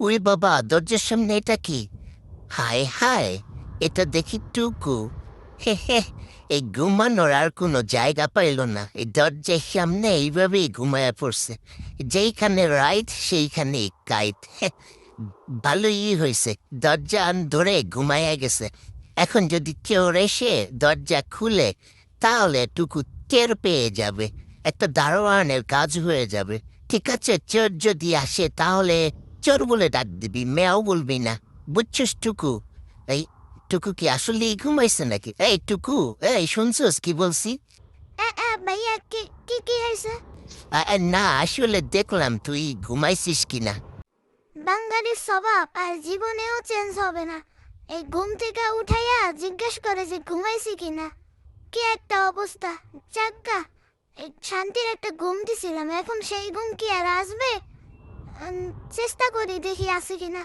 We বাবা, দরজার সামনে এটা কি? হায় হায়, এটা দেখি টুকু। হে হে, এই ঘুমানোর আর কোনো জায়গা পাইল না, এই দরজার সামনে এইভাবেই ঘুমায়া পড়ছে। যেইখানে রাইট সেইখানে কাইট। ভালোই হয়েছে, দরজা ধরে ঘুমায়া গেছে। এখন যদি চোর এসে দরজা খুলে, তাহলে টুকু টের পেয়ে যাবে। একটা দারোয়ানের কাজ হয়ে যাবে। ঠিক আছে, চোর যদি আসে তাহলে চোর বলে ডাক দিবি, মেয়াও বলবি না। বুঝছিস টুকু? এই টুকু কি আসলেই ঘুমাইছে নাকি? এই টুকু, এই শুনছস কি বলছি? ভাইয়া কি কি কি হয়েছে? না, আসলে দেখলাম তুই ঘুমাইছিস কিনা। বাঙালির স্বভাব আর জীবনেও চেঞ্জ হবে না। এই ঘুম থেকে উঠাইয়া জিজ্ঞেস করে যে ঘুমাইছি কিনা। কি একটা অবস্থা! যাজ্ঞা, এই শান্তির একটা ঘুম দিছিলাম, এখন সেই ঘুম কি আর আসবে? চেষ্টা করি দেখি আছে কিনা।